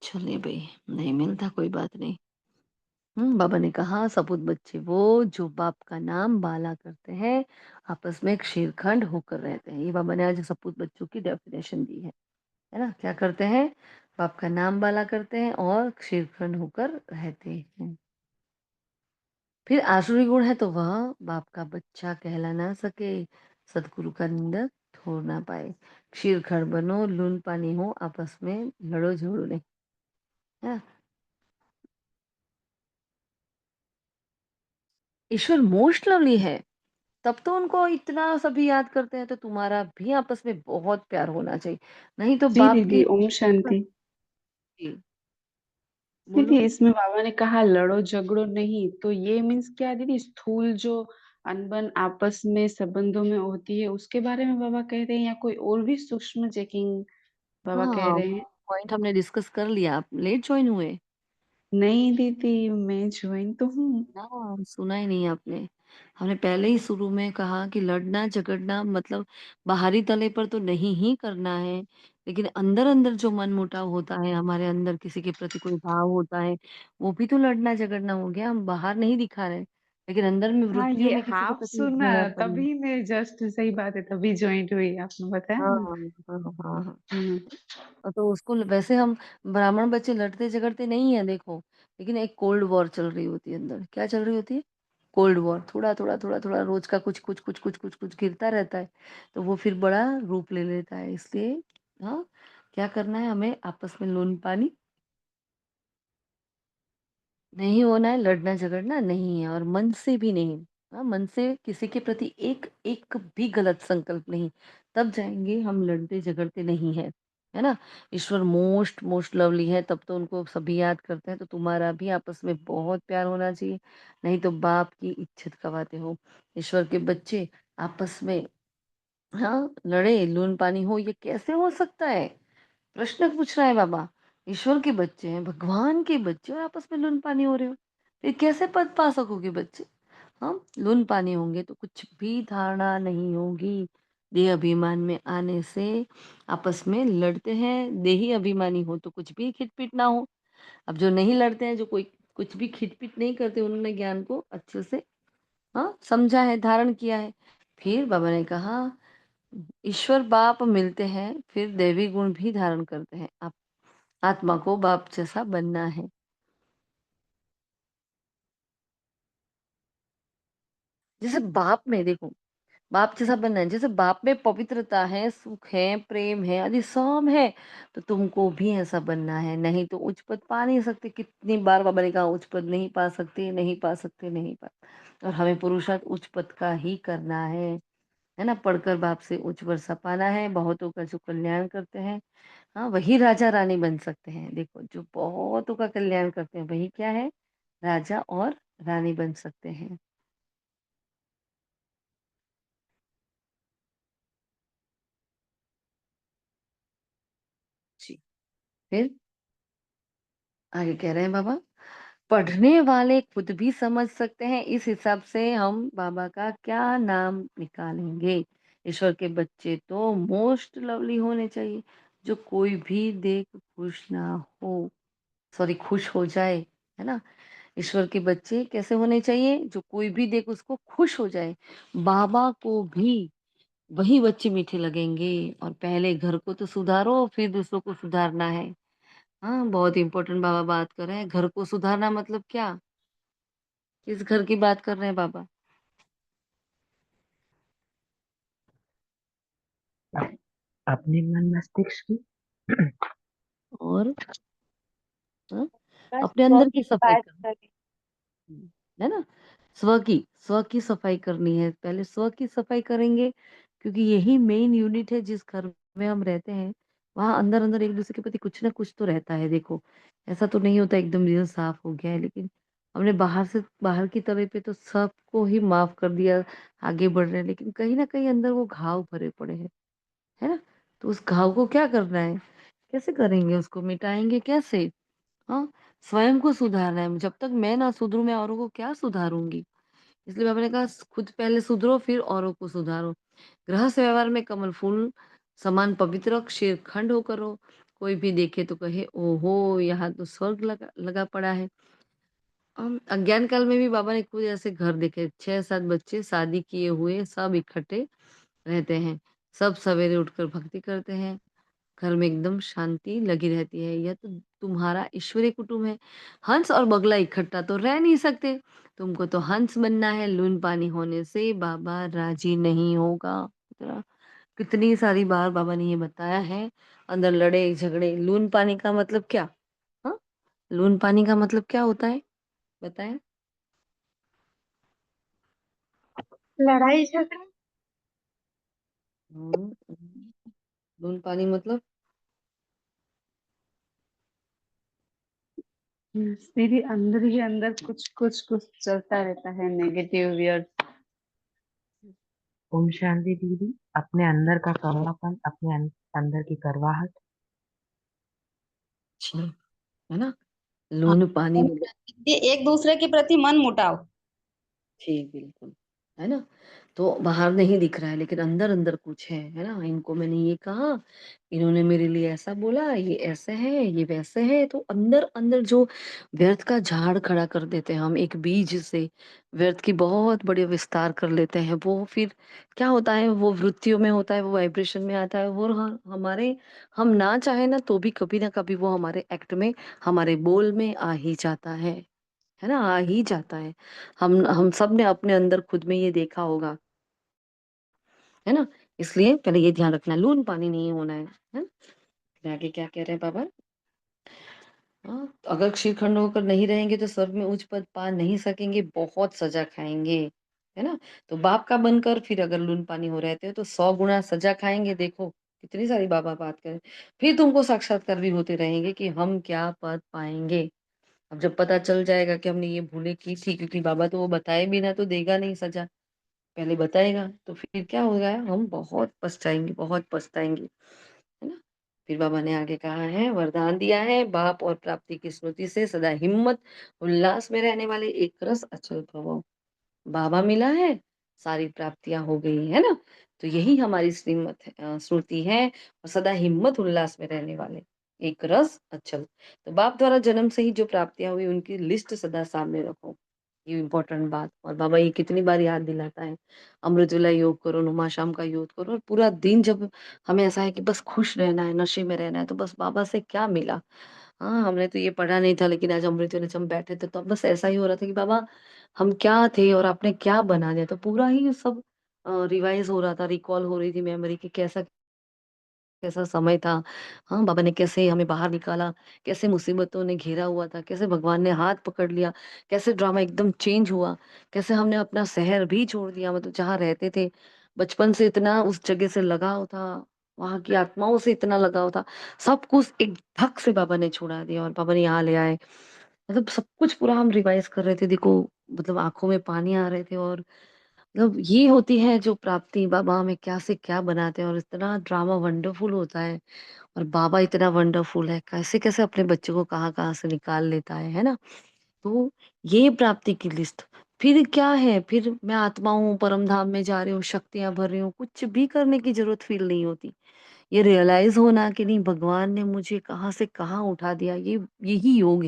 चलिए भाई, नहीं मिलता, कोई बात नहीं। बाबा ने कहा सपूत बच्चे वो जो बाप का नाम बाला करते हैं, आपस में एक शेरखंड होकर रहते हैं। ये बाबा ने आज सपूत बच्चों की डेफिनेशन दी है ना? क्या करते हैं? बाप का नाम बाला करते हैं और क्षीरखंड होकर रहते हैं। फिर आसुरी गुण है तो वह बाप का बच्चा कहला ना सके, सदगुरु का निंदक ठोर ना पाए। क्षीरखंड बनो, लून पानी हो, आपस में लड़ो झगड़ो नहीं, है ना? ईश्वर मोस्ट लवली है, तब तो उनको इतना सभी याद करते हैं, तो तुम्हारा भी आपस में बहुत प्यार होना चाहिए, नहीं तो
जी
बाप
दीदी,
की।
ओम शांति।
जी, बोलो।
दीदी इसमें बाबा ने कहा लड़ो झगड़ो नहीं, तो ये मीन्स क्या है दीदी? स्थूल जो अनबन आपस में संबंधों में होती है, उसके बारे में बाबा कह रहे हैं या कोई और भी सूक्ष्म चेकिंग बाबा कह
हाँ,
रहे हैं?
पॉइंट हमने डिस्कस कर लिया। आप लेट ज्वाइन हुए?
नहीं दीदी, मैं ज्वाइन तो हूँ।
ना, सुना ही नहीं आपने। हमने पहले ही शुरू में कहा कि लड़ना झगड़ना मतलब बाहरी तले पर तो नहीं ही करना है, लेकिन अंदर अंदर जो मन मुटाव होता है, हमारे अंदर किसी के प्रति कोई भाव होता है, वो भी तो लड़ना झगड़ना हो गया। हम बाहर नहीं दिखा रहे, लेकिन अंदर में
हाँ,
वृत्तियों
ये
में किसी के
हाफ
प्रति
सुना,
घृणापन है।
तभी मैं जस्ट सही बात है, तभी ज्वाइन हुई, आपने बताया
हाँ
ना।
हाँ हाँ हाँ हाँ।
हम्म।
तो उसको वैसे हम ब्राह्मण बच्चे लड़ते झगड़ते नहीं है देखो, लेकिन एक कोल्ड वॉर चल रही होती है अंदर। क्या चल रही होती है? Cold war. थोड़ा थोड़ा थोड़ा थोड़ा रोज का कुछ कुछ कुछ कुछ कुछ कुछ गिरता रहता है, तो वो फिर बड़ा रूप ले लेता है। इसलिए हाँ, क्या करना है हमें? आपस में लोन पानी नहीं होना है, लड़ना झगड़ना नहीं है, और मन से भी नहीं। हाँ, मन से किसी के प्रति एक एक भी गलत संकल्प नहीं। तब जाएंगे हम, लड़ते झगड़ते नहीं है, है ना? ईश्वर मोस्ट मोस्ट लवली है, तब तो उनको सभी याद करते हैं। तो तुम्हारा भी आपस में बहुत प्यार होना चाहिए, नहीं तो बाप की इज्जत गवाते हो। ईश्वर के बच्चे आपस में हाँ लड़े, लून पानी हो, ये कैसे हो सकता है? प्रश्न पूछ रहा है बाबा। ईश्वर के बच्चे हैं, भगवान के बच्चे, और आपस में लून पानी हो रहे हो, फिर कैसे पद पा सकोगे बच्चे? हाँ, लून पानी होंगे तो कुछ भी धारणा नहीं होगी। देह अभिमान में आने से आपस में लड़ते हैं। देही अभिमानी हो तो कुछ भी खिटपिट ना हो। अब जो नहीं लड़ते हैं, जो कोई कुछ भी खिटपिट नहीं करते, उन्होंने ज्ञान को अच्छे से हाँ समझा है, धारण किया है। फिर बाबा ने कहा, ईश्वर बाप मिलते हैं, फिर दैवी गुण भी धारण करते हैं। आप आत्मा को बाप जैसा बनना है। जैसे बाप में देखो, बाप जैसा बनना है। जैसे बाप में पवित्रता है, सुख है, प्रेम है, आदि सब है, तो तुमको भी ऐसा बनना है। नहीं तो उच्च पद पा नहीं सकते। कितनी बार बाबा ने कहा, उच्च पद नहीं पा सकते, नहीं पा सकते, नहीं पा। और हमें पुरुषार्थ उच्च पद का ही करना है ना? पढ़कर बाप से उच्च वर्षा पाना है, बहुतों का जो कल्याण करते हैं, हाँ वही राजा रानी बन सकते हैं। देखो, जो बहुतों का कल्याण करते हैं, वही क्या है? राजा और रानी बन सकते हैं। जी। फिर आगे कह रहे हैं बाबा, पढ़ने वाले खुद भी समझ सकते हैं, इस हिसाब से हम बाबा का क्या नाम निकालेंगे? ईश्वर के बच्चे तो मोस्ट लवली होने चाहिए, जो कोई भी देख खुश ना हो, सॉरी खुश हो जाए, है ना? ईश्वर के बच्चे कैसे होने चाहिए? जो कोई भी देख उसको खुश हो जाए। बाबा को भी वही बच्चे मीठे लगेंगे। और पहले घर को तो सुधारो, फिर दूसरों को सुधारना है। हाँ, बहुत इंपॉर्टेंट बाबा बात कर रहे हैं। घर को सुधारना मतलब क्या? किस घर की बात कर रहे हैं बाबा?
अपने मन मस्तिष्क की।
और हाँ,
बस
अपने
स्व
अंदर की
की
सफाई
बात
करनी।
करें।
है ना? स्व की सफाई करनी है। पहले स्व की सफाई करेंगे, क्योंकि यही मेन यूनिट है। जिस घर में हम रहते हैं, वहाँ अंदर अंदर एक दूसरे के प्रति कुछ ना कुछ तो रहता है। देखो, ऐसा तो नहीं होता एकदम दिल साफ हो गया है, लेकिन हमने बाहर की तरह पे तो सबको ही माफ कर दिया, आगे बढ़ रहे हैं, लेकिन कहीं ना कहीं अंदर वो घाव भरे पड़े हैं। है ना? तो उस घाव को क्या करना है? कैसे करेंगे? उसको मिटाएंगे कैसे? हाँ, स्वयं को सुधारना है। जब तक मैं ना सुधरूँ, मैं औरों को क्या सुधारूँगी? इसलिए बाबा ने कहा, खुद पहले सुधरो, फिर औरों को सुधारो। गृहस्थ व्यवहार में कमल फूल समान पवित्र शेरखंड होकर हो। कोई भी देखे तो कहे, ओहो! यहाँ तो स्वर्ग लगा लगा पड़ा है। अज्ञान काल में भी बाबा ने खुद ऐसे घर देखे। 6-7 बच्चे शादी किए हुए, सब इकट्ठे रहते हैं। सब सवेरे उठकर भक्ति करते हैं। घर में एकदम शांति लगी रहती है। यह तो तुम्हारा ईश्वरीय कुटुंब है। हंस और बगला इकट्ठा तो रह नहीं सकते। तुमको तो हंस बनना है। लून पानी होने से बाबा राजी नहीं होगा। इतना कितनी सारी बार बाबा ने ये बताया है। अंदर लड़े झगड़े, लून पानी का मतलब क्या? हाँ, लून पानी का मतलब क्या होता है? बताएं।
लड़ाई झगड़ा।
हम्म, लून पानी मतलब
दीदी, अंदर ही अंदर कुछ कुछ कुछ चलता रहता है, नेगेटिव वियर्ड।
ओम शांति दीदी। अपने अंदर का कड़वापन, अपने अंदर की कड़वाहट।
जी, है ना?
हाँ,
लून पानी में
ये एक दूसरे के प्रति मन मुटाव।
जी, बिल्कुल, है ना? तो बाहर नहीं दिख रहा है लेकिन अंदर-अंदर कुछ है ना? इनको मैंने ये कहा, इन्होंने मेरे लिए ऐसा बोला, ये ऐसे है, ये वैसे है, तो अंदर-अंदर जो व्यर्थ का झाड़ खड़ा कर देते हैं हम एक बीज से, व्यर्थ की बहुत बड़ी विस्तार कर लेते हैं, वो फिर क्या होता है, वो वृत्तियों में होता है, वो वाइब्रेशन में आता है, वो हमारे हम ना चाहें ना तो भी कभी ना कभी वो हमारे एक्ट में, हमारे बोल में आ ही जाता है ना? आ ही जाता है। हम सब ने अपने अंदर खुद में ये देखा होगा, है ना? इसलिए पहले ये ध्यान रखना लून पानी नहीं होना है ना? फिर आगे क्या कह रहे हैं बाबा? हाँ, तो अगर श्रीखंड होकर नहीं रहेंगे तो स्वर्ग में उच्च पद पा नहीं सकेंगे, बहुत सज़ा खाएँगे, है ना? तो बाप का बनकर फिर अगर लून पानी हो रहते हो तो 100 गुना सज़ा खाएँगे, देखो कितनी सारी बाबा बात करें। फिर तुमको साक्षात्कार भी होते रहेंगे कि हम क्या पद पाएँगे। अब जब पता चल जाएगा कि हमने ये भूलें की थी, क्योंकि बाबा तो वो बताए बिना तो देगा नहीं सज़ा। पहले बताएगा, तो फिर क्या होगा, हम बहुत पछताएँगे, है ना? फिर बाबा ने आगे कहा है, वरदान दिया है, बाप और प्राप्ति की स्मृति से सदा हिम्मत, उल्लास में रहने वाले एक रस अचल भव। बाबा मिला है, सारी प्राप्तियाँ हो गई, है ना? तो यही हमारी श्रुति है और सदा हिम्मत उल्लास में रहने वाले, एक रस अचल। तो बाप द्वारा जन्म से ही जो प्राप्तियाँ हुई उनकी लिस्ट सदा सामने रखो, ये इम्पोर्टेंट बात। और बाबा ये कितनी बार याद दिलाता है, अमृत वेला योग करो, नुमा शाम का योग करो, और पूरा दिन जब हमें ऐसा है कि बस खुश रहना है, नशे में रहना है, तो बस बाबा से क्या मिला? हाँ, हमने तो ये पढ़ा नहीं था लेकिन आज अमृत वेले जब हम बैठे थे तो अब बस ऐसा ही हो रहा था कि बाबा हम क्या थे और आपने क्या बना दिया। तो पूरा ही सब रिवाइज़ हो रहा था, रिकॉल हो रही थी मेमोरी कि कैसा कैसा समय था। हाँ, बाबा ने कैसे हमें बाहर निकाला, कैसे मुसीबतों ने घेरा हुआ था, कैसे भगवान ने हाथ पकड़ लिया, कैसे ड्रामा एकदम चेंज हुआ, कैसे हमने अपना शहर भी छोड़ दिया, मतलब जहाँ रहते थे। बचपन से इतना उस जगह से लगाव था, वहाँ की आत्माओं से इतना लगाव था, सब कुछ एक धक से बाबा ने छुड़ा दिया और बाबा ने यहाँ ले आए। मतलब सब कुछ पूरा हम रिवाइज़ कर रहे थे, देखो मतलब आँखों में पानी आ रहे थे, और मतलब ये होती है जो प्राप्ति, बाबा हमें क्या से क्या बनाते हैं और इतना ड्रामा वंडरफुल होता है। और बाबा इतना वंडरफुल है, कैसे-कैसे अपने बच्चों को कहाँ-कहाँ से निकाल लेता है ना? तो ये प्राप्ति की लिस्ट। फिर क्या है, फिर मैं आत्मा हूँ, परम धाम में जा रही हूँ, शक्तियाँ भर रही हूँ, कुछ भी करने की ज़रूरत फ़ील नहीं होती। ये रियलाइज़ होना कि नहीं, भगवान ने मुझे कहाँ से कहाँ उठा दिया, ये यही योग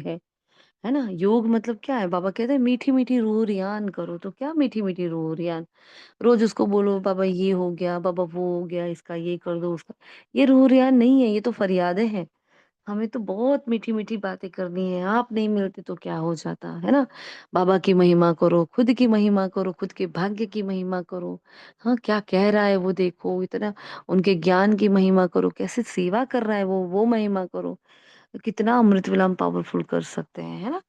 है ना? योग मतलब क्या है? बाबा कहते हैं मीठी-मीठी रूह रियान करो, तो क्या मीठी-मीठी रूह रियान? रोज़ उसको बोलो बाबा ये हो गया, बाबा वो हो गया, इसका ये कर दो, उसका ये रूह रियान नहीं है, ये तो फरियादें हैं। हमें तो बहुत मीठी-मीठी बातें करनी है, आप नहीं मिलते तो क्या हो जाता, है ना? बाबा की महिमा करो, खुद की महिमा करो, खुद के भाग्य की महिमा करो। हाँ, क्या कह रहा है वो देखो, इतना उनके ज्ञान की महिमा करो, कैसे सेवा कर रहा है वो महिमा करो। तो कितना अमृत वेला हम पावरफुल कर सकते हैं, है ना?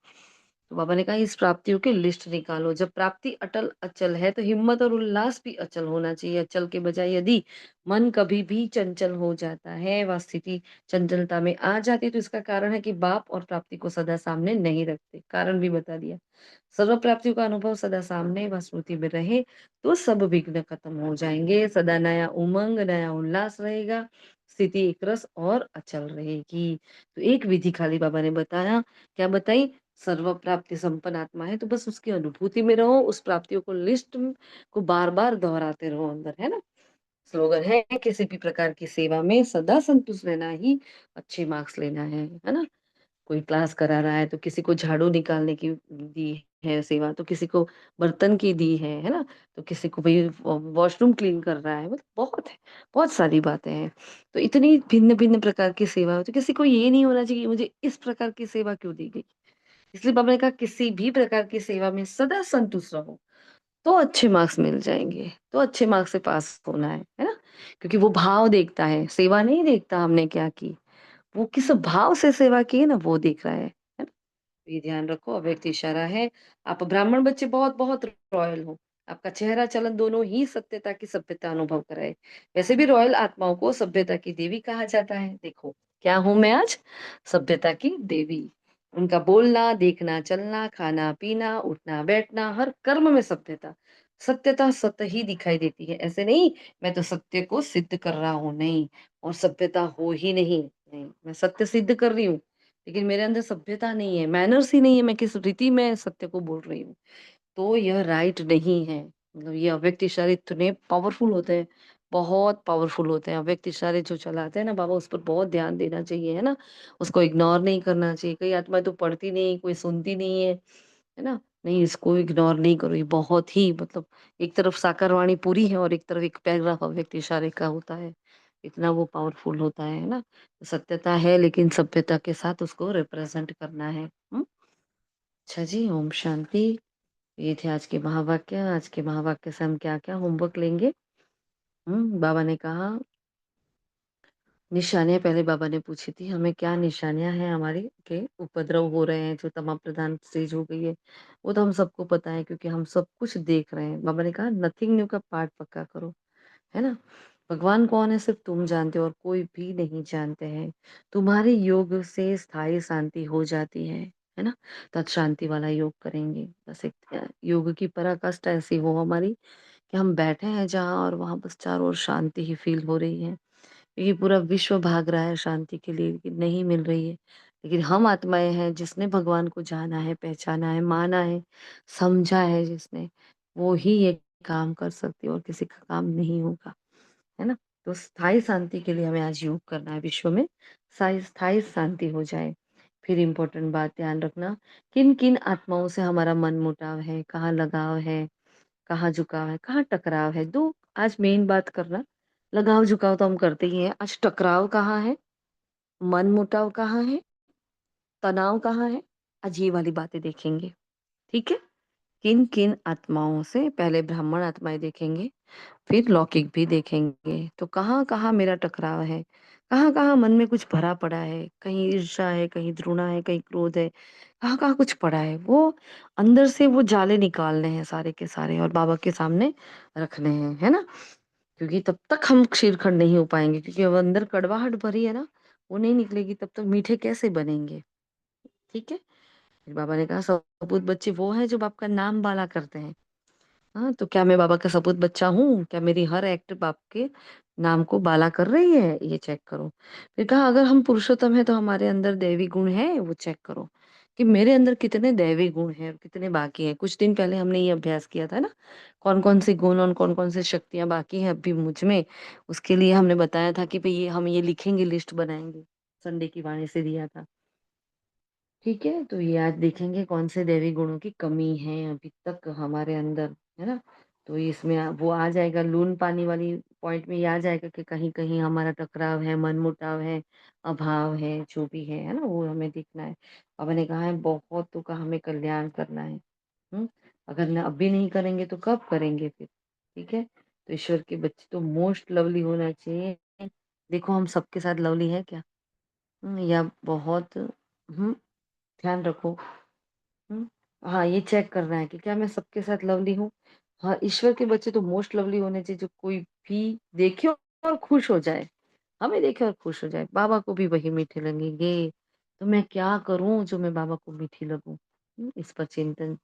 तो बाबा ने कहा इस प्राप्तियों की लिस्ट निकालो। जब प्राप्ति अटल अचल है तो हिम्मत और उल्लास भी अचल होना चाहिए। अचल के बजाय यदि मन कभी भी चंचल हो जाता है, वह स्थिति चंचलता में आ जाती है, तो इसका कारण है कि बाप और प्राप्ति को सदा सामने नहीं रखते। कारण भी बता दिया। सर्व प्राप्तियों का अनुभव सदा सामने व स्मृति में रहे तो सब विघ्न खत्म हो जाएँगे। सदा नया उमंग, नया उल्लास रहेगा। स्थिति एकरस और अचल रहेगी। तो एक विधि खाली बाबा ने बताया, क्या बताई? सर्व प्राप्ति संपन्न आत्मा है तो बस उसकी अनुभूति में रहो, उस प्राप्तियों को लिस्ट को बार-बार दोहराते रहो अंदर, है ना? स्लोगन है किसी भी प्रकार की सेवा में सदा संतुष्ट रहना ही अच्छे मार्क्स लेना है ना? कोई क्लास करा रहा है तो किसी को झाड़ू निकालने की दी है सेवा, तो किसी को बर्तन की दी है ना? तो किसी को भई वॉशरूम क्लीन कर रहा है, मतलब बहुत है, बहुत सारी बातें हैं। तो इतनी भिन्न-भिन्न प्रकार की सेवा है, तो किसी को ये नहीं होना चाहिए कि मुझे इस प्रकार की सेवा क्यों दी गई? इसलिए बाबा ने कहा किसी भी प्रकार की सेवा में सदा संतुष्ट रहो, तो अच्छे मार्क्स मिल जाएँगे, तो अच्छे मार्क्स से पास होना है ना? क्योंकि वो भाव देखता है, सेवा नहीं देखता हमने क्या की, वो किस भाव से सेवा की है ना वो देख रहा है ना? तो ये ध्यान रखो, अव्यक्त इशारा है, आप ब्राह्मण बच्चे बहुत-बहुत रॉयल हो, आपका चेहरा चलन दोनों ही सत्यता की सभ्यता अनुभव कराए। वैसे भी रॉयल आत्माओं को सभ्यता की देवी कहा जाता है, देखो क्या हूँ मैं आज? सभ्यता की देवी। उनका बोलना, देखना, चलना, खाना-पीना, उठना-बैठना, हर कर्म में सभ्यता। सत्यता सत्य ही दिखाई देती है। ऐसे नहीं मैं तो सत्य को सिद्ध कर रहा हूँ, नहीं और सभ्यता हो ही नहीं, नहीं मैं सत्य सिद्ध कर रही हूँ, लेकिन मेरे अंदर सभ्यता नहीं है, मैनर्स ही नहीं है, मैं किस रीति में सत्य को बोल रही हूँ। तो यह राइट नहीं है। मतलब ये अव्यक्त इशारे इतने पावरफुल होते हैं, बहुत पावरफुल होते हैं। अव्यक्त इशारे जो चलाते हैं ना बाबा, उस पर बहुत ध्यान देना चाहिए, है ना? उसको इग्नोर नहीं करना चाहिए। कई आत्माएँ तो पढ़ती नहीं, कोई सुनती नहीं है ना? नहीं, इसको इग्नोर नहीं करो, ये बहुत ही मतलब एक तरफ साकार वाणी पूरी है और एक तरफ एक पैराग्राफ अव्यक्त इशारे का होता है। इतना वो पावरफुल होता है ना? सत्यता है लेकिन सभ्यता के साथ उसको रिप्रेज़ेंट करना है। हुँ? अच्छा जी, ओम शांति। ये थे आज के महावाक्य। आज के महावाक्य से हम क्या-क्या होमवर्क लेंगे? बाबा ने कहा निशानियाँ पहले बाबा ने पूछी थी, हमें क्या निशानियाँ हैं हमारी के उपद्रव हो रहे हैं, जो तमः प्रधान स्टेज हो गई है, वो तो हम सबको पता है क्योंकि हम सब कुछ देख रहे हैं। बाबा ने कहा नथिंग न्यू का पाठ पक्का करो, है ना? भगवान कौन है सिर्फ़ तुम जानते हो और कोई भी नहीं जानते हैं। तुम्हारे योग से स्थायी शांति हो जाती है ना? तत् वाला योग करेंगे। बस एक योग की पराकाष्ठा ऐसी हो हमारी कि हम बैठे हैं जहाँ और वहाँ बस चारों ओर शांति ही फ़ील हो रही है। ये पूरा विश्व भाग रहा है शांति के लिए लेकिन नहीं मिल रही है। लेकिन हम आत्माएँ हैं जिसने भगवान को जाना है, पहचाना है, माना है, समझा है जिसने, वो ही ये काम कर सकती है और किसी का काम नहीं होगा, है ना? तो स्थायी शांति के लिए हमें आज योग करना है विश्व में, स्थायी शांति हो जाए। फिर इम्पोर्टेंट बात ध्यान रखना, किन-किन आत्माओं से हमारा मनमुटाव है, कहाँ लगाव है, कहाँ झुकाव है, कहाँ टकराव है? 2 आज मेन बात करना, लगाव-झुकाव तो हम करते ही हैं, आज टकराव कहाँ है, मनमुटाव कहाँ है, तनाव कहाँ है? आज ये वाली बातें देखेंगे, ठीक है? किन-किन आत्माओं से पहले ब्राह्मण आत्माएँ देखेंगे, फिर लौकिक भी देखेंगे, तो कहाँ-कहाँ मेरा टकराव है, कहाँ-कहाँ मन में कुछ भरा पड़ा है, कहीं ईर्ष्या है, कहीं घृणा है, कहीं क्रोध है, कहाँ-कहाँ कुछ पड़ा है, वो अंदर से वो जाले निकालने हैं सारे के सारे और बाबा के सामने रखने हैं, है ना? क्योंकि तब तक हम क्षीरखंड नहीं हो पाएँगे क्योंकि वो अंदर कड़वाहट भरी है ना, वो नहीं निकलेगी तब तक मीठे कैसे बनेंगे, ठीक है? फिर बाबा ने कहा सपूत बच्चे वो हैं जो बाप का नाम बाला करते हैं। हाँ, तो क्या मैं बाबा का सपूत बच्चा हूँ? क्या मेरी हर एक्ट बाप के नाम को बाला कर रही है? ये चेक करो। फिर कहा अगर हम पुरुषोत्तम हैं तो हमारे अंदर दैवी गुण हैं, वो चेक करो कि मेरे अंदर कितने दैवी गुण हैं और कितने बाकी हैं। कुछ दिन पहले हमने ये अभ्यास किया था ना, कौन-कौन से गुण और कौन-कौन से शक्तियाँ बाकी हैं अभी मुझ में, उसके लिए हमने बताया था कि भई ये हम ये लिखेंगे, लिस्ट बनाएँगे। संडे की वाणी से दिया था। ठीक है, तो ये आज देखेंगे कौन से दैवी गुणों की कमी है अभी तक हमारे अंदर, है ना? तो इसमें वो आ जाएगा लून पानी वाली पॉइंट में ये आ जाएगा कि कहीं-कहीं हमारा टकराव है, मनमुटाव है, अभाव है, जो भी है ना? वो हमें देखना है। बाबा ने कहा है बहुतों का हमें कल्याण करना है। हुँ? अगर न अभी नहीं करेंगे तो कब करेंगे फिर? ठीक है? तो ईश्वर के बच्चे तो मोस्ट लवली होना चाहिए। देखो हम सबके साथ लवली है क्या? या बहुत ध्यान रखो। हुँ। हाँ, ये चेक करना है कि क्या मैं सबके साथ लवली हूँ? हाँ, ईश्वर के बच्चे तो मोस्ट लवली होने चाहिए जो कोई भी देखे और खुश हो जाए। हमें देखे और खुश हो जाए। बाबा को भी वही मीठे लगेंगे। तो मैं क्या करूँ जो मैं बाबा को मीठी लगूँ? इस पर चिंतन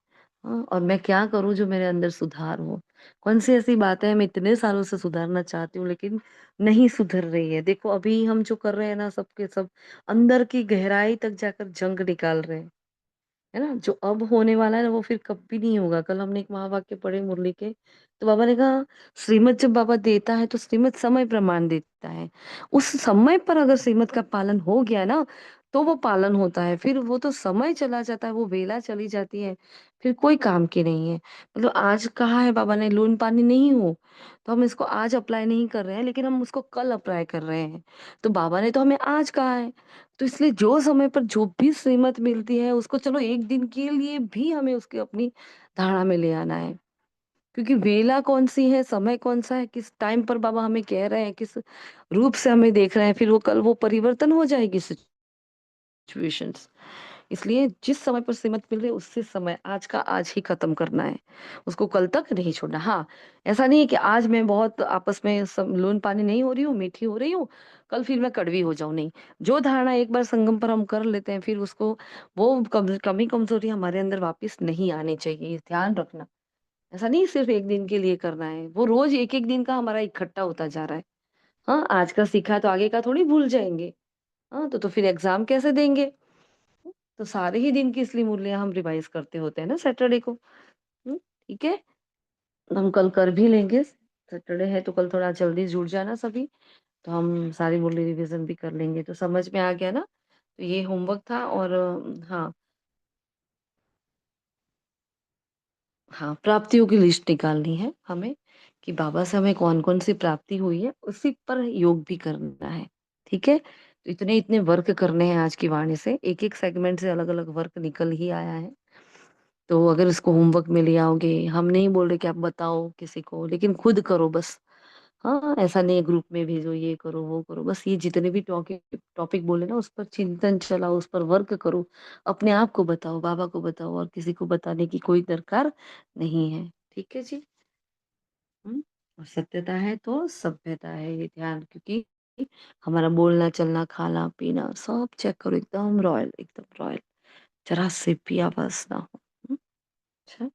और मैं क्या करूँ जो मेरे अंदर सुधार हो? कौन-सी ऐसी बातें हैं मैं इतने सालों से सुधारना चाहती हूँ लेकिन नहीं सुधर रही है। देखो अभी हम जो कर रहे हैं ना सब के सब अंदर की गहराई तक जाकर जंग निकाल रहे हैं। है ना? जो अब होने वाला है ना वो फिर कभी नहीं होगा। कल हमने एक महावाक्य पढ़े मुरली के, तो बाबा ने कहा श्रीमत जब बाबा देता है तो श्रीमत समय प्रमाण देता है। उस समय पर अगर श्रीमत का पालन हो गया ना, तो वो पालन होता है। फिर वो तो समय चला जाता है, वो वेला चली जाती है, फिर कोई काम की नहीं है। मतलब आज कहा है बाबा ने लून पानी नहीं हो, तो हम इसको आज अप्लाई नहीं कर रहे हैं, लेकिन हम उसको कल अप्लाई कर रहे हैं। तो बाबा ने तो हमें आज कहा है। तो इसलिए जो समय पर जो भी श्रीमत मिलती है उसको चलो 1 दिन के लिए भी हमें उसकी अपनी धारणा में ले आना है। क्योंकि वेला कौन-सी है, समय कौन-सा है, किस टाइम पर बाबा हमें कह रहे हैं, किस रूप से हमें देख रहे हैं, फिर वो कल वो परिवर्तन हो जाएगी सिचुएशंस। इसलिए जिस समय पर श्रीमत मिल रही है उसी समय आज का आज ही खत्म करना है। उसको कल तक नहीं छोड़ना। हाँ, ऐसा नहीं है कि आज मैं बहुत आपस में लून-पानी नहीं हो रही हूँ, मीठी हो रही हूँ, कल फिर मैं कड़वी हो जाऊँ, नहीं। जो धारणा एक बार संगम पर हम कर लेते हैं फिर उसको वो कमी-कमज़ोरी हमारे अंदर वापस नहीं आनी चाहिए, ये ध्यान रखना। ऐसा नहीं सिर्फ 1 दिन के लिए करना है, वो रोज़ 1-1 दिन का हमारा इकट्ठा होता जा रहा है। हाँ, आज का सीखा है तो आगे का थोड़ी भूल जाएँगे। हाँ, तो फिर एग्ज़ाम कैसे देंगे? तो सारे ही दिन की इसलिए मूल्य हम रिवाइज़ करते होते हैं ना सैटरडे को। ठीक है? हम कल कर भी लेंगे, सैटरडे है तो कल थोड़ा जल्दी जुड़ जाना सभी, तो हम सारी मूल्य रिवीज़न भी कर लेंगे। तो समझ में आ गया ना? तो ये होमवर्क था और हाँ, हाँ, प्राप्तियों की लिस्ट निकालनी है हमें कि बाबा से हमें कौन-कौन सी प्राप्ति हुई है, उसी पर योग भी करना है, ठीक है? तो इतने-इतने वर्क करने हैं आज की वाणी से, एक-एक सेगमेंट से अलग-अलग वर्क निकल ही आया है। तो अगर इसको होमवर्क में ले आओगे, हम नहीं बोल रहे कि आप बताओ किसी को, लेकिन खुद करो बस। हाँ, ऐसा नहीं है ग्रुप में भेजो, ये करो, वो करो, बस ये जितने भी टॉपिक टॉपिक बोले ना, उस पर चिंतन चलाओ, उस पर वर्क करो। अपने आप को बताओ, बाबा को बताओ और किसी को बताने की कोई दरकार नहीं है। ठीक है जी? हुँ? और सत्यता है तो सभ्यता है, ये ध्यान क्योंकि हमारा बोलना, चलना, खाना-पीना सब चेक करो एकदम रॉयल, ज़रा से भी आवाज़ ना हो। हुँ? अच्छा,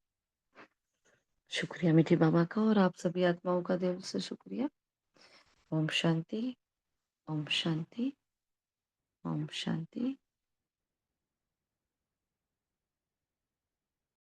शुक्रिया मीठे बाबा का और आप सभी आत्माओं का दिल से शुक्रिया। ओम शांति, ओम शांति, ओम शांति।